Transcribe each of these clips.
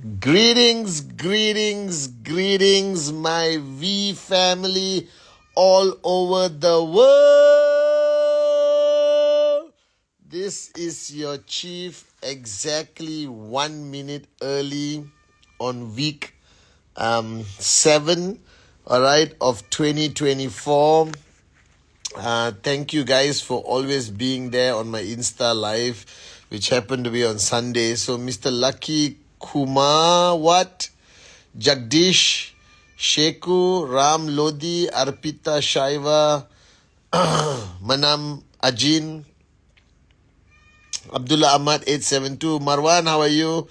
Greetings, greetings, greetings, my V family all over the world. This is your chief exactly 1 minute early on week 7, all right, of 2024. Thank you guys for always being there on my Insta live, which happened to be on Sunday. So Mr. Lucky Kumar, Jagdish, Sheku, Ram Lodi, Arpita Shaiva, Manam Ajin, Abdullah Ahmad 872, Marwan, how are you?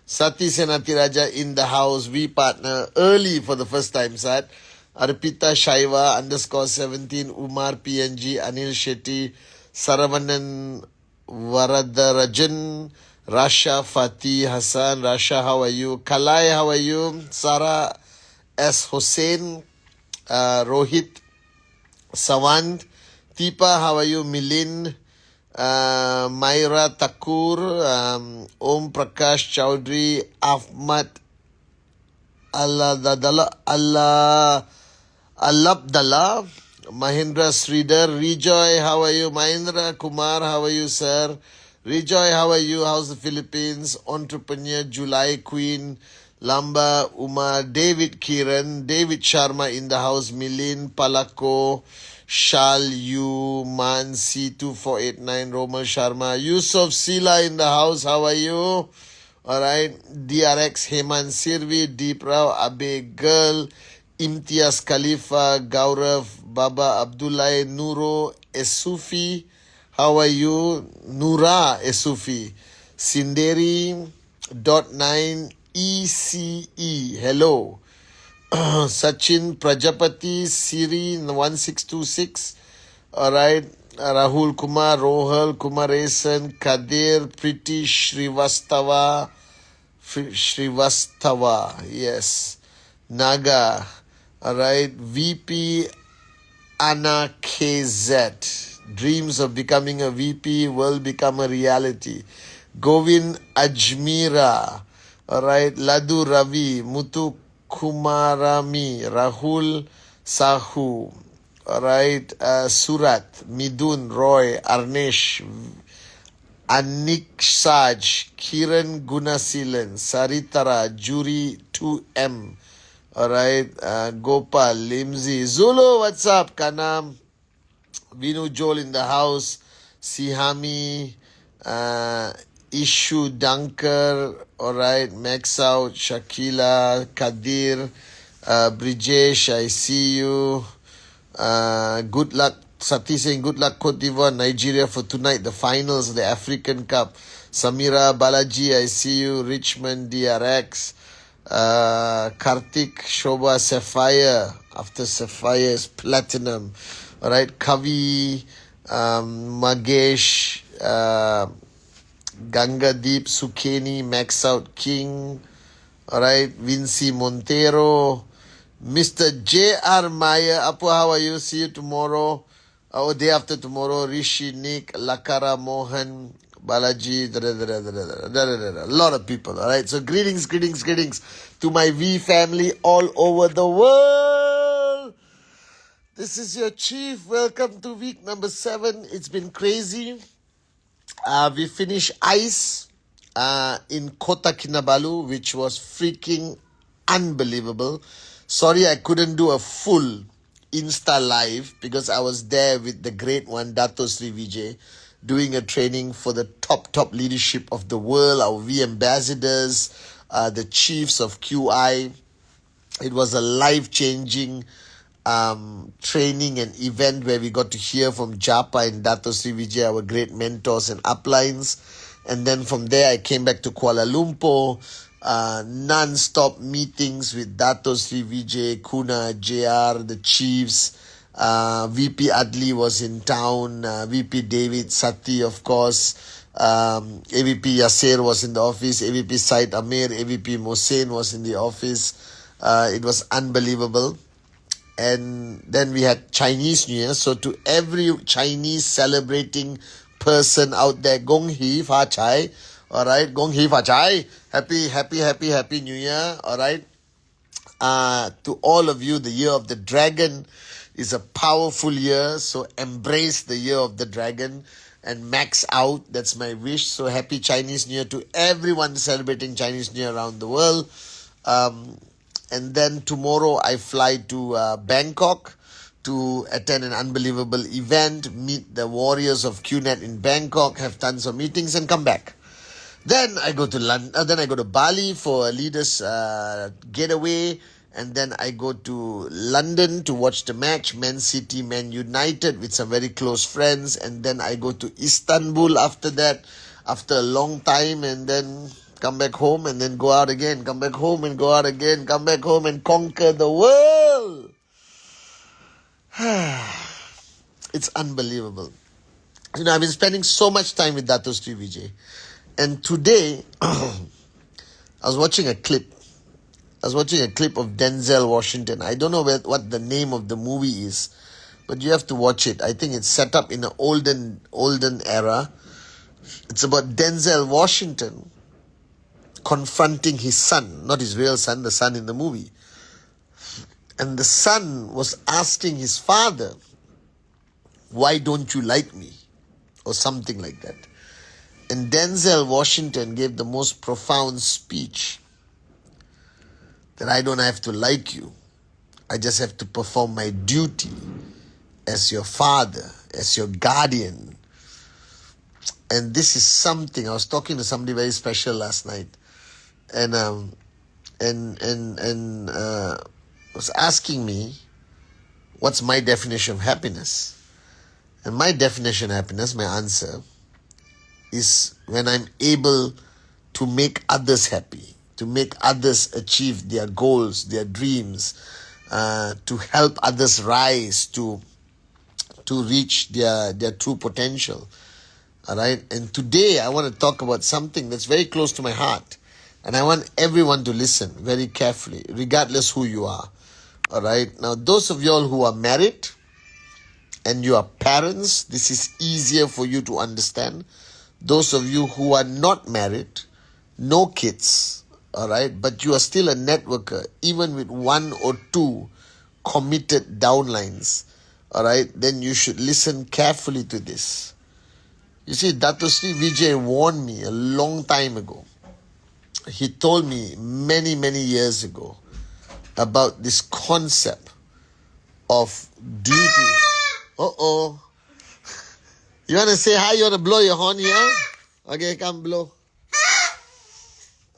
Sati Senati Raja in the house. We partner early for the first time, Sat. Arpita Shaiva _17, Umar PNG, Anil Shetty, Saravanan Varadarajan, Rasha Fatih Hassan. Rasha, how are you? Kalai, how are you? Sarah S. Hussain, Rohit Savant, Tipa, how are you? Milin, Myra Thakur, Om Prakash Chowdhury, Ahmad Alabdallah, Mahindra Sridhar, Rejoy, how are you? Mahindra Kumar, how are you, sir? Rejoy, how are you? How's the Philippines? Entrepreneur, July Queen, Lamba, Umar, David Kiran, David Sharma in the house, Milin, Palako, Shal Yu, Man, C2489, Roma Sharma, Yusuf Sila in the house, how are you? Alright, DRX, Heman Sirvi, Deep Rao, Abe Girl, Imtiaz Khalifa, Gaurav, Baba Abdullah, Nuro Esufi, how are you? Nura Esufi, Sinderi.9 ECE, hello. Sachin Prajapati, Siri 1626, alright. Rahul Kumar, Rohal Kumaresan, Kadir, Priti Srivastava, yes. Naga, alright. VP Anna KZ, dreams of becoming a VP will become a reality. Govind Ajmira, alright. Ladu Ravi, Muthu Kumarami, Rahul Sahu, alright. Surat, Midun, Roy, Arnesh, Anik Saj, Kiran Gunasilan, Saritara, Juri 2M, alright. Gopal, Limzi, Zulu, what's up? Kanam, Vinu Joel in the house, Sihami, Ishu Dankar, alright. Max Out, Shakila, Kadir, Brijesh, I see you. Good luck, Sati saying good luck Cote d'Ivoire, Nigeria for tonight, the finals of the African Cup. Samira Balaji, I see you. Richmond DRX, Karthik, Shobha, Sapphire, after Sapphire is platinum. Alright, Kavi, Magesh, Ganga Deep, Sukeni, Max Out King, alright. Vinci Montero, Mr. J.R. Meyer, Apu, how are you? See you tomorrow. Day after tomorrow. Rishi, Nick, Lakara, Mohan, Balaji, a lot of people. Alright, so greetings to my V family all over the world. This is your chief. Welcome to week number 7. It's been crazy. We finished ICE in Kota Kinabalu, which was freaking unbelievable. Sorry I couldn't do a full Insta live because I was there with the great one, Dato Sri Vijay, doing a training for the top leadership of the world, our V ambassadors, the chiefs of QI. It was a life-changing training and event where we got to hear from Japa and Dato Sri Vijay, our great mentors and uplines. And then from there, I came back to Kuala Lumpur, non-stop meetings with Dato Sri Vijay, Kuna, JR, the chiefs. VP Adli was in town, VP David Sati, of course. AVP Yasser was in the office, AVP Said Amir, AVP Mohsen was in the office. It was unbelievable. And then we had Chinese New Year. So to every Chinese celebrating person out there, Gong Hee Fa Chai, All right, Gong Hei Fa Chai. Happy New Year. All right. To all of you, the year of the dragon is a powerful year. So embrace the year of the dragon and max out. That's my wish. So happy Chinese New Year to everyone celebrating Chinese New Year around the world. And then tomorrow I fly to Bangkok to attend an unbelievable event, meet the warriors of QNet in Bangkok, have tons of meetings and come back. Then I go to London. Then I go to Bali for a leaders getaway, and then I go to London to watch the match, Man City, Man United, with some very close friends, and then I go to Istanbul after that, after a long time, and then come back home, and then go out again, come back home and go out again, come back home and conquer the world. It's unbelievable. I've been spending so much time with Dato Sri Vijay. And today, I was watching a clip. I was watching a clip of Denzel Washington. I don't know what the name of the movie is, but you have to watch it. I think it's set up in an olden era. It's about Denzel Washington confronting his son, not his real son, the son in the movie. And the son was asking his father, "Why don't you like me?" or something like that. And Denzel Washington gave the most profound speech that I don't have to like you. I just have to perform my duty as your father, as your guardian. And this is something, I was talking to somebody very special last night, and was asking me, what's my definition of happiness? And my definition of happiness, my answer, is when I'm able to make others happy, to make others achieve their goals, their dreams, to help others rise to reach their true potential. All right. And today I want to talk about something that's very close to my heart. And I want everyone to listen very carefully, regardless who you are. All right. Now, those of y'all who are married and you are parents, this is easier for you to understand. Those of you who are not married, no kids, all right, but you are still a networker, even with 1 or 2 committed downlines, all right, then you should listen carefully to this. You see, Dato Sri Vijay warned me a long time ago. He told me many, many years ago about this concept of duty. Uh-oh. You want to say hi? You want to blow your horn here? Okay, come blow.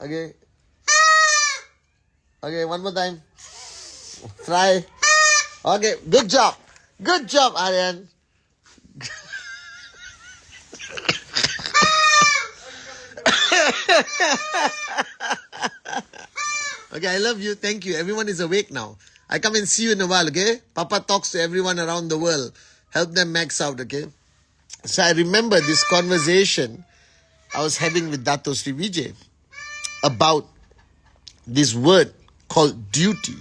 Okay. Okay, one more time. Try. Okay, good job. Good job, Aryan. Okay, I love you. Thank you. Everyone is awake now. I come and see you in a while, okay? Papa talks to everyone around the world. Help them max out, okay? So I remember this conversation I was having with Dato Sri Vijay about this word called duty.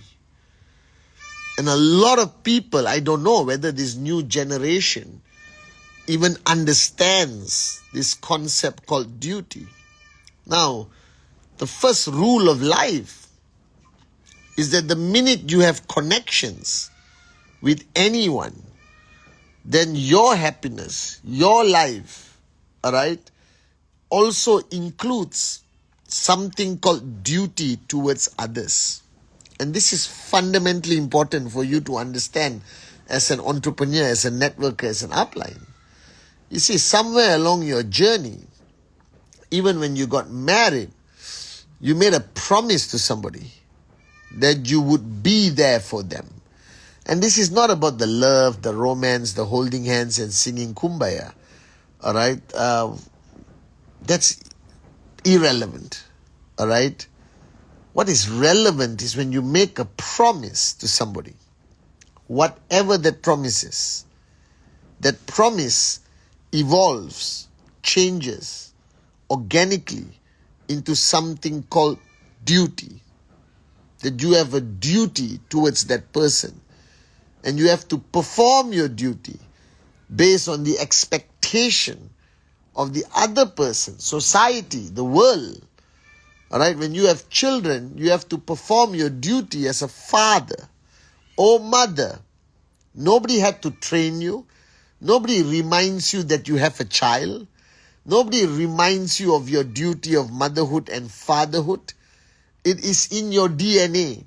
And a lot of people, I don't know whether this new generation even understands this concept called duty. Now, the first rule of life is that the minute you have connections with anyone, then your happiness, your life, all right, also includes something called duty towards others. And this is fundamentally important for you to understand as an entrepreneur, as a networker, as an upline. You see, somewhere along your journey, even when you got married, you made a promise to somebody that you would be there for them. And this is not about the love, the romance, the holding hands and singing Kumbaya. All right? That's irrelevant. All right? What is relevant is when you make a promise to somebody, whatever that promise is, that promise evolves, changes organically into something called duty. That you have a duty towards that person. And you have to perform your duty based on the expectation of the other person, society, the world. All right, when you have children, you have to perform your duty as a father or mother. Nobody had to train you. Nobody reminds you that you have a child. Nobody reminds you of your duty of motherhood and fatherhood. It is in your DNA.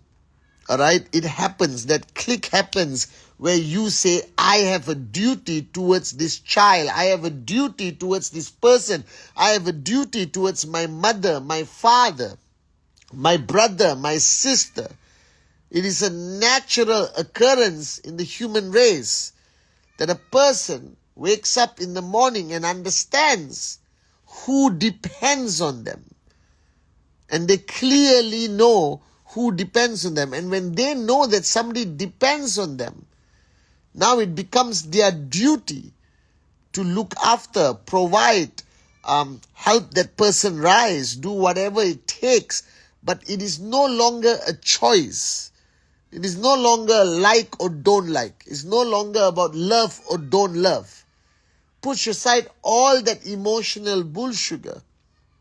All right, it happens, that click happens where you say, I have a duty towards this child. I have a duty towards this person. I have a duty towards my mother, my father, my brother, my sister. It is a natural occurrence in the human race that a person wakes up in the morning and understands who depends on them. And they clearly know who depends on them. And when they know that somebody depends on them, now it becomes their duty to look after, provide, help that person rise, do whatever it takes. But it is no longer a choice. It is no longer like or don't like. It's no longer about love or don't love. Push aside all that emotional bullshit.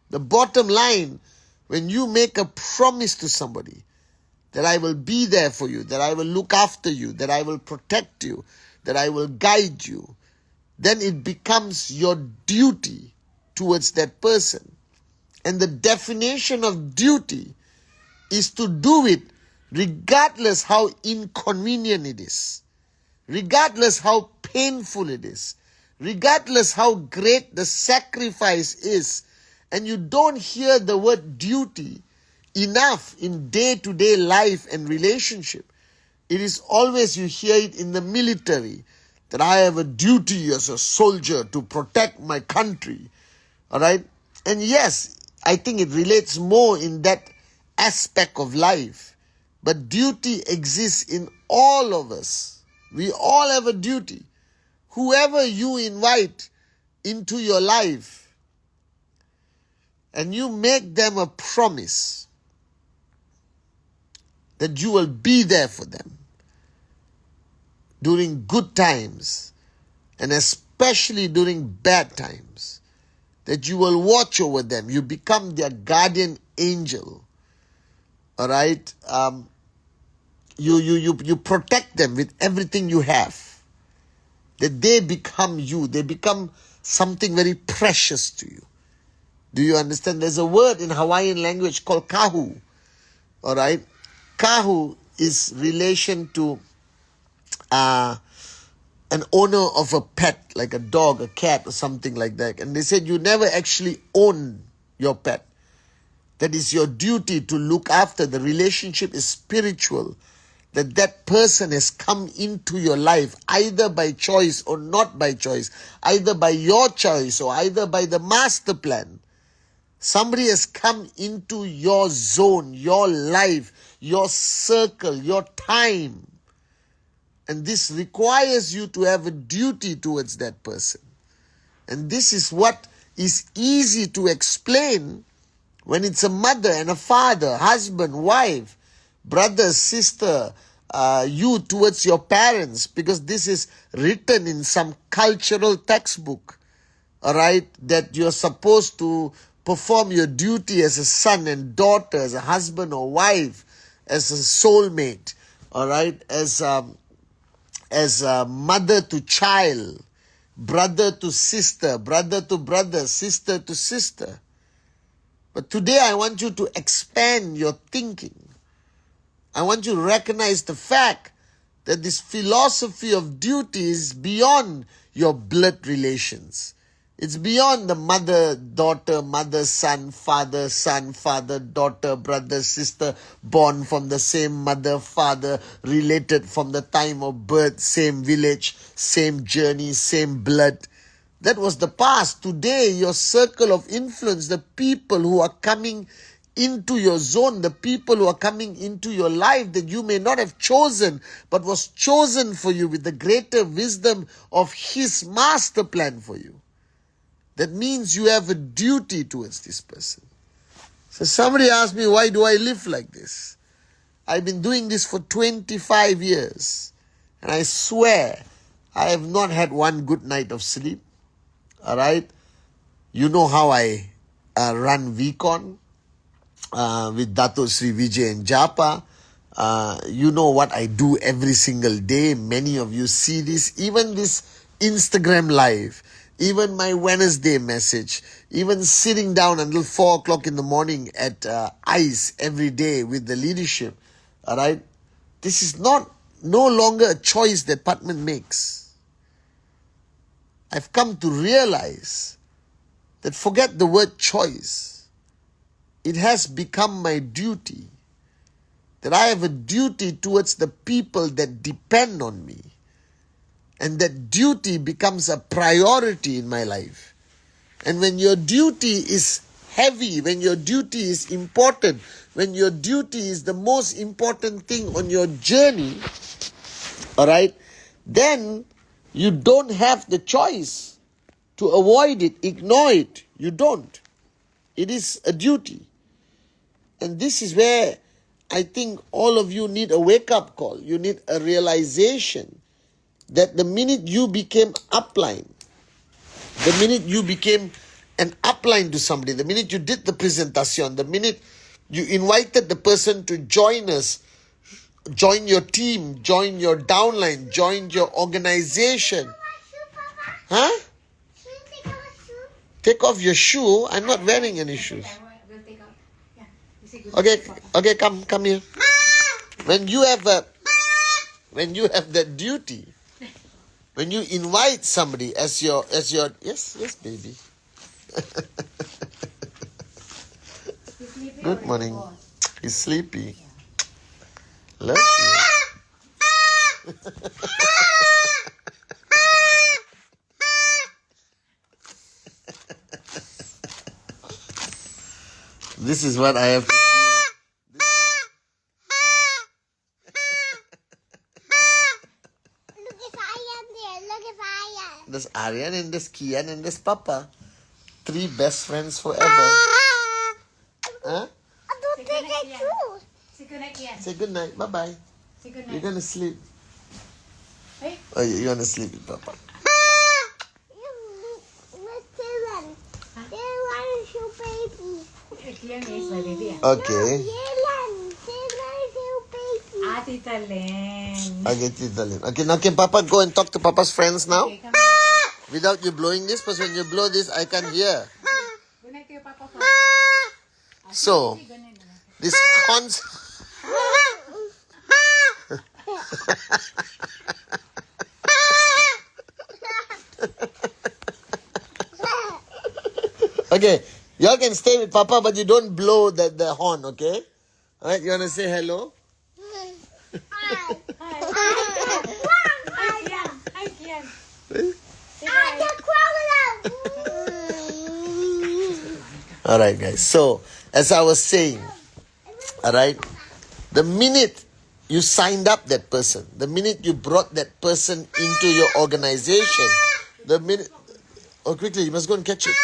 The bottom line, when you make a promise to somebody that I will be there for you, that I will look after you, that I will protect you, that I will guide you, then it becomes your duty towards that person. And the definition of duty is to do it regardless how inconvenient it is, regardless how painful it is, regardless how great the sacrifice is. And you don't hear the word duty enough in day-to-day life and relationship. It is always, you hear it in the military, that I have a duty as a soldier to protect my country. All right? And yes, I think it relates more in that aspect of life. But duty exists in all of us. We all have a duty. Whoever you invite into your life, and you make them a promise that you will be there for them during good times and especially during bad times, that you will watch over them. You become their guardian angel. All right? You protect them with everything you have. That they become you. They become something very precious to you. Do you understand? There's a word in Hawaiian language called kahu. All right? Kahu is relation to an owner of a pet, like a dog, a cat, or something like that. And they said you never actually own your pet. That is your duty to look after. The relationship is spiritual. That person has come into your life either by choice or not by choice, either by your choice or either by the master plan. Somebody has come into your zone, your life, your circle, your time. And this requires you to have a duty towards that person. And this is what is easy to explain when it's a mother and a father, husband, wife, brother, sister, you towards your parents, because this is written in some cultural textbook, all right, that you're supposed to perform your duty as a son and daughter, as a husband or wife, as a soulmate, all right, as a mother to child, brother to sister, brother to brother, sister to sister. But today I want you to expand your thinking. I want you to recognize the fact that this philosophy of duty is beyond your blood relations. It's beyond the mother, daughter, son, father, daughter, brother, sister, born from the same mother, father, related from the time of birth, same village, same journey, same blood. That was the past. Today, your circle of influence, the people who are coming into your zone, the people who are coming into your life that you may not have chosen, but was chosen for you with the greater wisdom of His master plan for you. That means you have a duty towards this person. So somebody asked me, why do I live like this? I've been doing this for 25 years. And I swear, I have not had one good night of sleep. All right? You know how I run VCon with Dato Sri Vijay and Japa. You know what I do every single day. Many of you see this, even this Instagram live, even my Wednesday message, even sitting down until 4 o'clock in the morning at ICE every day with the leadership. All right. This is no longer a choice that Patman makes. I've come to realize that forget the word choice. It has become my duty, that I have a duty towards the people that depend on me. And that duty becomes a priority in my life. And when your duty is heavy, when your duty is important, when your duty is the most important thing on your journey, all right, then you don't have the choice to avoid it, ignore it. You don't. It is a duty. And this is where I think all of you need a wake-up call. You need a realization that the minute you became upline, the minute you became an upline to somebody, the minute you did the presentation, the minute you invited the person to join us, join your team, join your downline, join your organization. Huh? Take off your shoe. I'm not wearing any shoes. Okay, come here. When you have that duty, when you invite somebody as your yes, baby. Good morning. He's sleepy. Love you. This is what I have to do. Look at Aryan there. Look at Aryan. There's Aryan and there's Kian and there's Papa. 3 best friends forever. Huh? I don't think I do. Say goodnight, Kian. Say good night. Bye-bye. Say goodnight. You're gonna sleep. Hey. Oh, you're gonna sleep with Papa. Kian is my baby. Okay. Tita Len. Okay, Tita Lynn. Okay, now can Papa go and talk to Papa's friends now? Okay, come on. Without you blowing this, because when you blow this, I can't hear. Good night to your Papa. So, Good night. this concept... Okay, y'all can stay with Papa, but you don't blow the horn, okay? Alright, you wanna say hello? Hi. Hi, Kian. Hi, Kian. Alright, guys. So, as I was saying, alright, the minute you signed up that person, the minute you brought that person into your organization, the minute... Oh, quickly, you must go and catch it.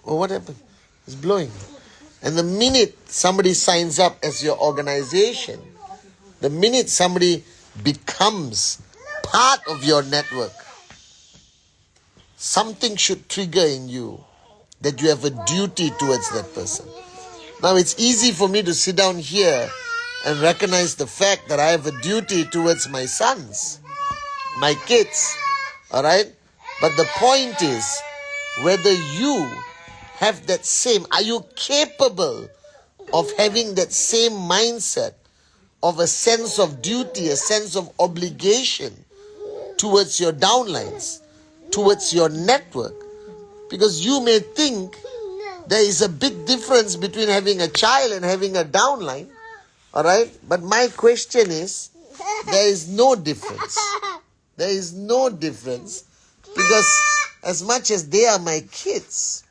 Oh, what happened? It's blowing. And the minute somebody signs up as your organization, the minute somebody becomes part of your network, something should trigger in you that you have a duty towards that person. Now, it's easy for me to sit down here and recognize the fact that I have a duty towards my sons, my kids, all right? But the point is, whether you have that same, are you capable of having that same mindset of a sense of duty, a sense of obligation towards your downlines, towards your network? Because you may think there is a big difference between having a child and having a downline, all right? But my question is, there is no difference. There is no difference, because as much as they are my kids,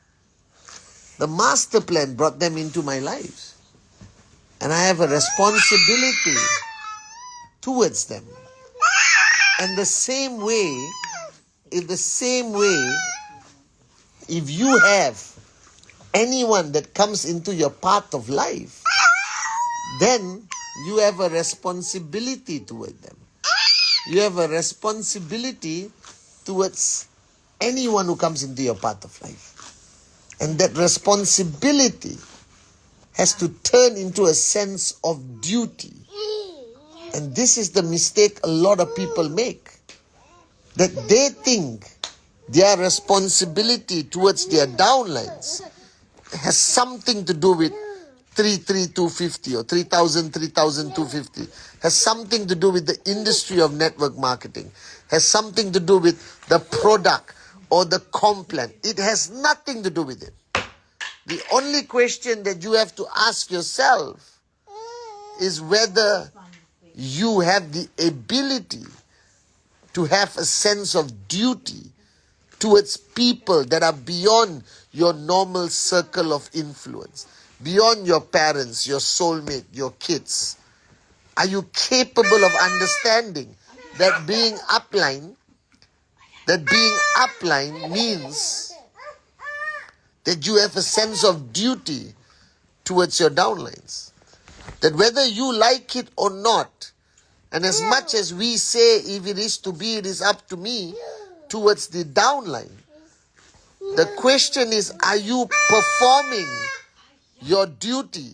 the master plan brought them into my life. And I have a responsibility towards them. And the same way, if you have anyone that comes into your path of life, then you have a responsibility toward them. You have a responsibility towards anyone who comes into your path of life. And that responsibility has to turn into a sense of duty. And this is the mistake a lot of people make. That they think their responsibility towards their downlines has something to do with 33250 or 3,250. Has something to do with the industry of network marketing. Has something to do with the product or the comp plan. It has nothing to do with it. The only question that you have to ask yourself is whether you have the ability to have a sense of duty towards people that are beyond your normal circle of influence, beyond your parents, your soulmate, your kids. Are you capable of understanding that being upline means that you have a sense of duty towards your downlines? That whether you like it or not, and as much as we say, if it is to be, it is up to me, towards the downline, the question is, are you performing your duty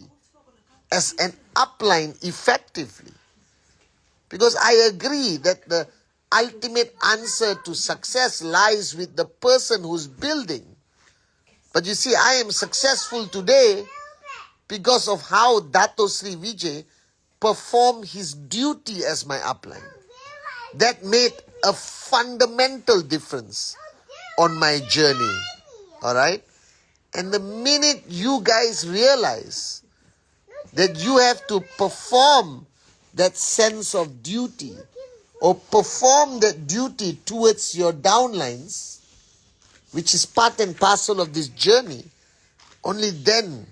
as an upline effectively? Because I agree that the ultimate answer to success lies with the person who's building. But you see, I am successful today because of how Dato Sri Vijay performed his duty as my upline. That made a fundamental difference on my journey. Alright? And the minute you guys realize that you have to perform that sense of duty or perform that duty towards your downlines, which is part and parcel of this journey, only then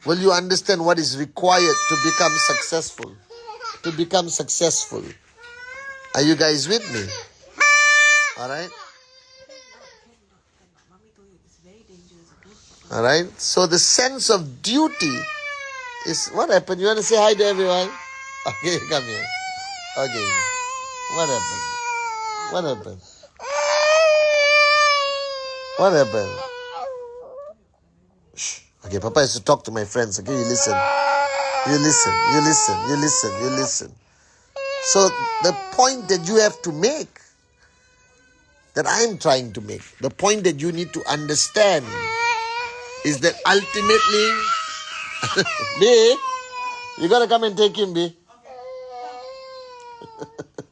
will you understand what is required to become successful. To become successful. Are you guys with me? Alright? Alright? So the sense of duty is... What happened? You want to say hi to everyone? Okay, come here. Okay. What happened? What happened? What happened? Shh. Okay, Papa has to talk to my friends. Okay, you listen. You listen. You listen. You listen. You listen. So the point that you have to make, that I am trying to make, the point that you need to understand is that ultimately, B, you gotta come and take him, B.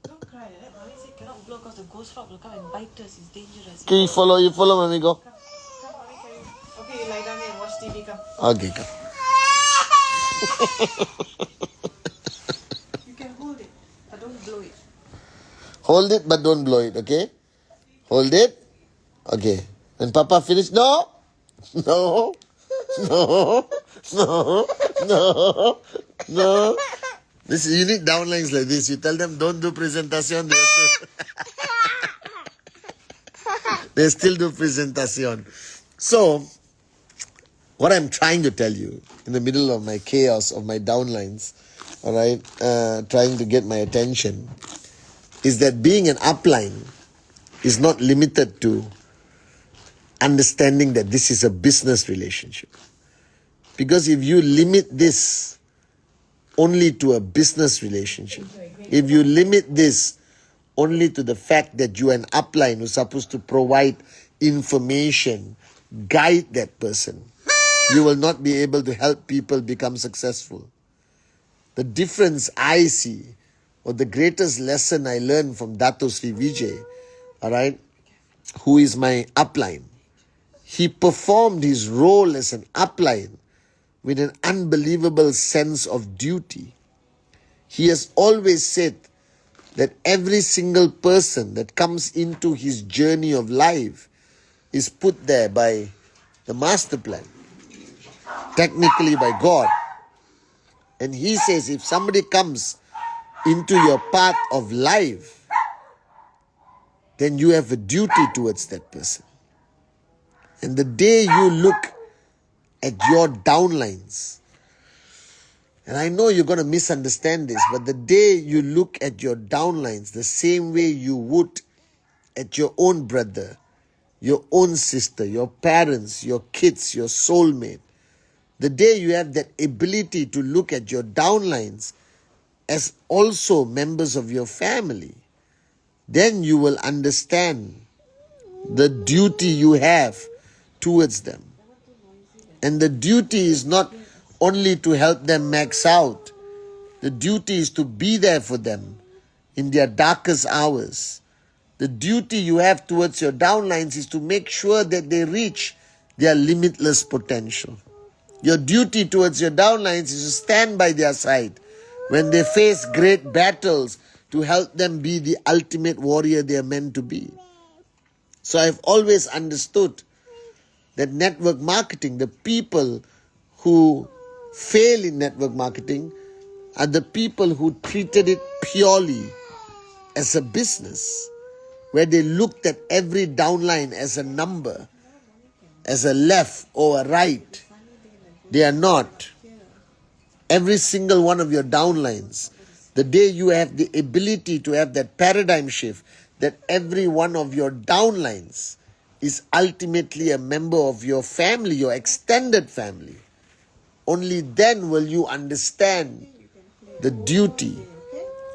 Don't cry. Mommy said cannot blow because the ghost frog will come and bite us. It's dangerous. Okay, you follow, mommy, go. Come, mommy, carry you. Okay, you lie down here and watch TV. Come. Okay, come. You can hold it, but don't blow it. Hold it, but don't blow it, okay? Hold it. Okay. When Papa finish, no. No. No. No. No. No. This, you need downlines like this. You tell them, don't do presentation. They still do presentation. So, what I'm trying to tell you, in the middle of my chaos of my downlines, all right, trying to get my attention, is that being an upline is not limited to understanding that this is a business relationship. Because if you limit this only to a business relationship, if you limit this only to the fact that you are an upline who's supposed to provide information, guide that person, you will not be able to help people become successful. The difference I see, or the greatest lesson I learned from Dato Sri Vijay, all right, who is my upline, he performed his role as an upline with an unbelievable sense of duty. He has always said that every single person that comes into his journey of life is put there by the master plan, technically by God. And he says if somebody comes into your path of life, then you have a duty towards that person. And the day you look at your downlines, and I know you're going to misunderstand this, but the day you look at your downlines the same way you would at your own brother, your own sister, your parents, your kids, your soulmate, the day you have that ability to look at your downlines as also members of your family, then you will understand the duty you have towards them. And the duty is not only to help them max out. The duty is to be there for them in their darkest hours. The duty you have towards your downlines is to make sure that they reach their limitless potential. Your duty towards your downlines is to stand by their side when they face great battles to help them be the ultimate warrior they are meant to be. So I've always understood that network marketing, the people who fail in network marketing are the people who treated it purely as a business, where they looked at every downline as a number, as a left or a right. They are not. Every single one of your downlines, the day you have the ability to have that paradigm shift, that every one of your downlines is ultimately a member of your family, your extended family, only then will you understand the duty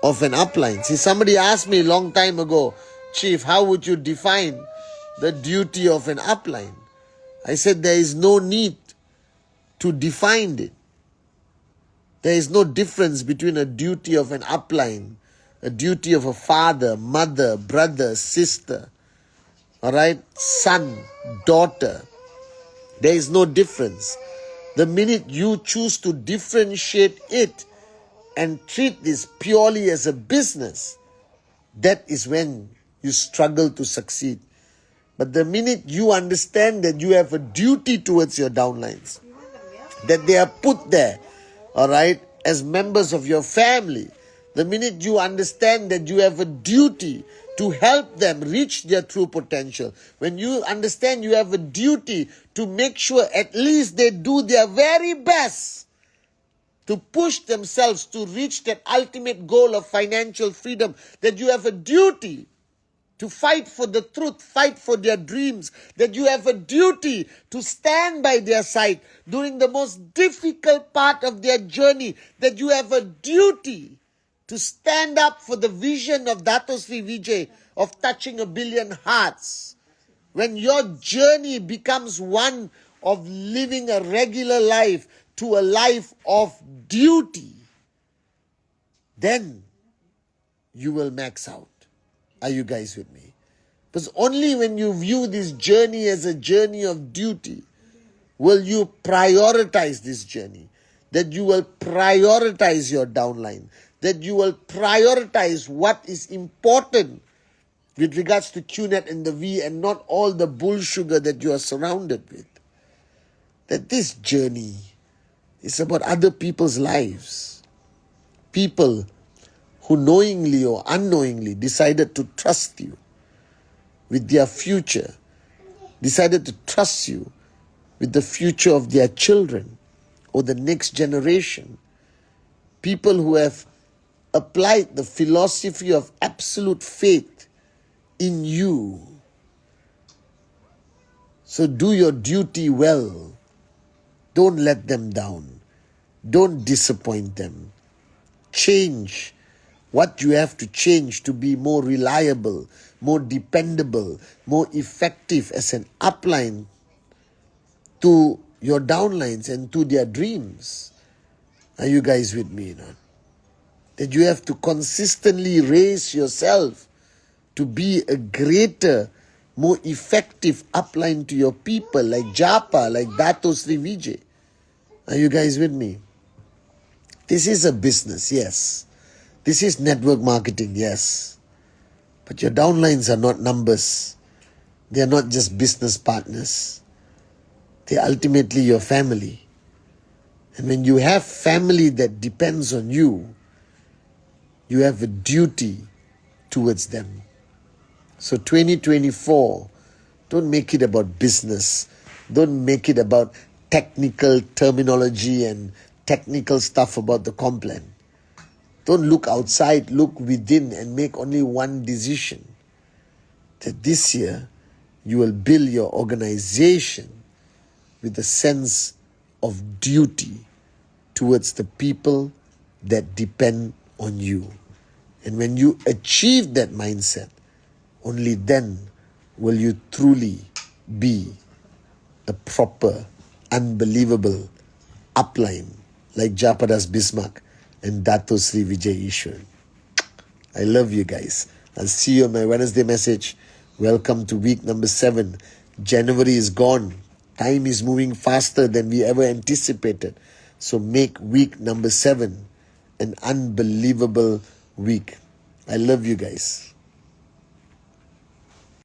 of an upline. See, somebody asked me a long time ago, Chief, how would you define the duty of an upline? I said there is no need to define it. There is no difference between a duty of an upline, a duty of a father, mother, brother, sister, all right, son, daughter. There is no difference. The minute you choose to differentiate it and treat this purely as a business, that is when you struggle to succeed. But the minute you understand that you have a duty towards your downlines, that they are put there, all right, as members of your family, the minute you understand that you have a duty to help them reach their true potential, when you understand you have a duty to make sure at least they do their very best to push themselves to reach that ultimate goal of financial freedom, that you have a duty to fight for the truth, fight for their dreams, that you have a duty to stand by their side during the most difficult part of their journey, that you have a duty to stand up for the vision of Dato Sri Vijay of touching 1 billion hearts. When your journey becomes one of living a regular life to a life of duty, then you will max out. Are you guys with me? Because only when you view this journey as a journey of duty will you prioritize this journey. That you will prioritize your downline. That you will prioritize what is important with regards to QNet and the V, and not all the bull sugar that you are surrounded with. That this journey is about other people's lives. People who knowingly or unknowingly decided to trust you with their future, decided to trust you with the future of their children or the next generation. People who have applied the philosophy of absolute faith in you. So do your duty well. Don't let them down. Don't disappoint them. Change what you have to change to be more reliable, more dependable, more effective as an upline to your downlines and to their dreams. Are you guys with me now? That you have to consistently raise yourself to be a greater, more effective upline to your people, like Japa, like Dato Sri Vijay. Are you guys with me? This is a business, yes. This is network marketing, yes. But your downlines are not numbers. They are not just business partners. They are ultimately your family. And when you have family that depends on you, you have a duty towards them. So 2024, don't make it about business. Don't make it about technical terminology and technical stuff about the comp plan. Don't look outside, look within and make only one decision. That this year, You will build your organization with a sense of duty towards the people that depend on you. And when you achieve that mindset, only then will you truly be a proper, unbelievable upline like Japadas Bismarck and Dato Sri Vijay Ishwan. I love you guys. I'll see you on my Wednesday message. Welcome to week number 7. January is gone. Time is moving faster than we ever anticipated. So make week number 7 an unbelievable week. I love you guys.